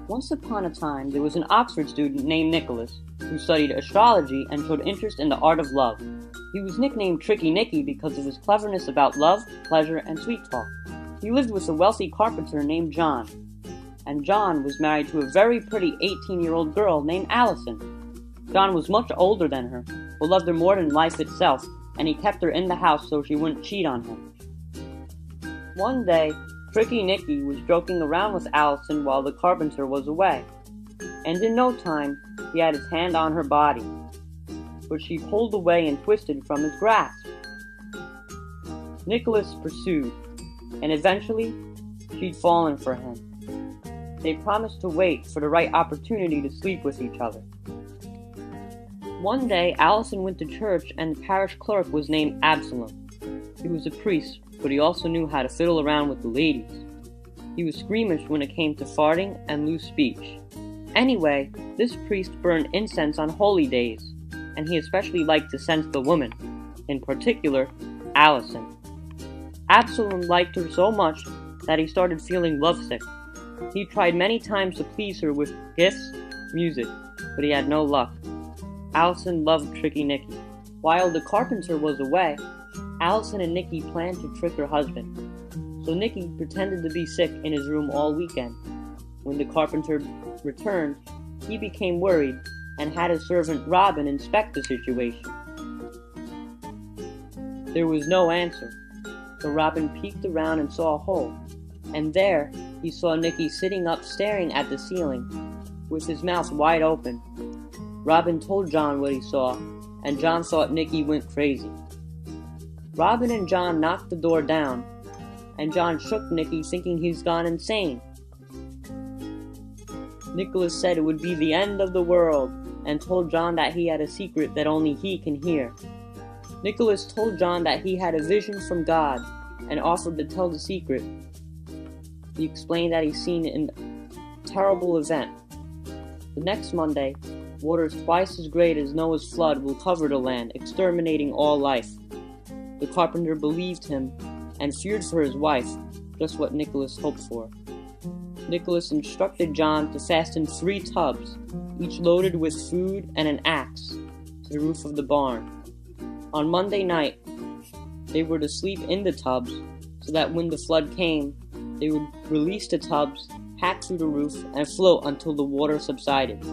Once upon a time, there was an Oxford student named Nicholas who studied astrology and showed interest in the art of love. He was nicknamed Tricky Nicky because of his cleverness about love, pleasure, and sweet talk. He lived with a wealthy carpenter named John, and John was married to a very pretty 18-year-old girl named Alison. John was much older than her, but loved her more than life itself, and he kept her in the house so she wouldn't cheat on him. One day, Tricky Nicky was joking around with Alison while the carpenter was away, and in no time, he had his hand on her body, which she pulled away and twisted from his grasp. Nicholas pursued, and eventually, she'd fallen for him. They promised to wait for the right opportunity to sleep with each other. One day, Alison went to church and the parish clerk was named Absalom. He was a priest, but he also knew how to fiddle around with the ladies. He was squeamish when it came to farting and loose speech. Anyway, this priest burned incense on holy days, and he especially liked to sense the woman, in particular, Alison. Absalom liked her so much that he started feeling lovesick. He tried many times to please her with gifts, music, but he had no luck. Alison loved Tricky Nicky. While the carpenter was away, Alison and Nicky planned to trick her husband. So Nicky pretended to be sick in his room all weekend. When the carpenter returned, he became worried and had his servant Robin inspect the situation. There was no answer, so Robin peeked around and saw a hole, and there he saw Nicky sitting up staring at the ceiling, with his mouth wide open. Robin told John what he saw, and John thought Nicky went crazy. Robin and John knocked the door down, and John shook Nicky thinking he's gone insane. Nicholas said it would be the end of the world, and told John that he had a secret that only he can hear. Nicholas told John that he had a vision from God, and offered to tell the secret. He explained that he'd seen a terrible event. The next Monday, waters twice as great as Noah's flood will cover the land, exterminating all life. The carpenter believed him and feared for his wife, just what Nicholas hoped for. Nicholas instructed John to fasten 3 tubs, each loaded with food and an axe, to the roof of the barn. On Monday night, they were to sleep in the tubs, so that when the flood came, they would release the tubs, hack through the roof, and float until the water subsided.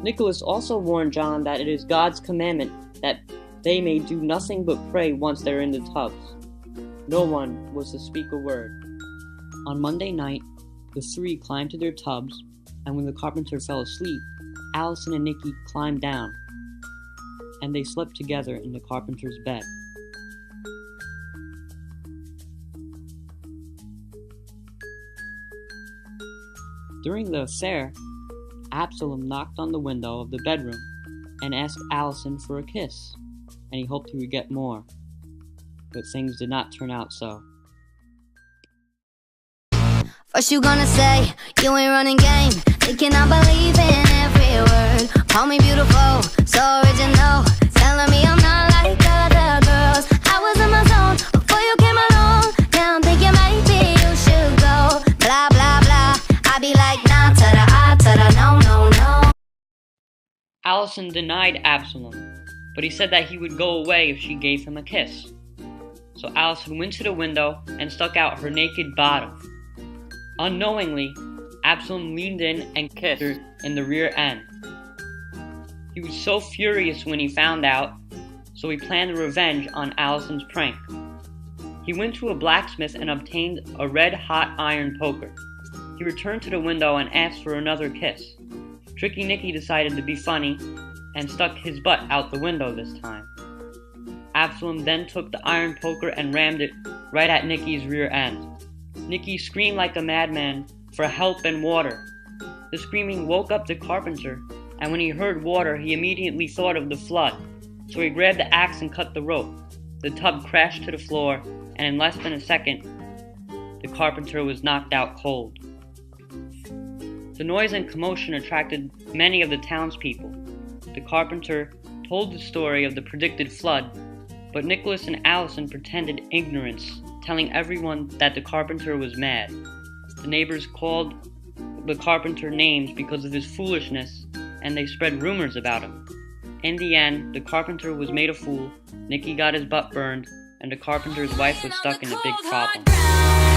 Nicholas also warned John that it is God's commandment that they may do nothing but pray once they're in the tubs. No one was to speak a word. On Monday night, the 3 climbed to their tubs, and when the carpenter fell asleep, Alison and Nicky climbed down, and they slept together in the carpenter's bed. During the affair, Absalom knocked on the window of the bedroom and asked Alison for a kiss, and he hoped he would get more, but things did not turn out so. First you gonna say you ain't running game, they cannot believe in every word. Call me beautiful, so original, telling me I'm not like other girls. I was in my zone before you came along. Now I'm thinking maybe you should go. Blah blah blah, I be like nah to the ah to the no no no. Alison denied Absalom, but he said that he would go away if she gave him a kiss. So Alison went to the window and stuck out her naked bottom. Unknowingly, Absalom leaned in and kissed her in the rear end. He was so furious when he found out, so he planned revenge on Alison's prank. He went to a blacksmith and obtained a red-hot iron poker. He returned to the window and asked for another kiss. Tricky Nicky decided to be funny and stuck his butt out the window this time. Absalom then took the iron poker and rammed it right at Nicky's rear end. Nicky screamed like a madman for help and water. The screaming woke up the carpenter, and when he heard water, he immediately thought of the flood. So he grabbed the axe and cut the rope. The tub crashed to the floor, and in less than a second, the carpenter was knocked out cold. The noise and commotion attracted many of the townspeople. The carpenter told the story of the predicted flood, but Nicholas and Alison pretended ignorance, telling everyone that the carpenter was mad. The neighbors called the the carpenter names because of his foolishness, and they spread rumors about him. In the end, the carpenter was made a fool, Nicky got his butt burned, and the carpenter's wife was stuck in a big problem.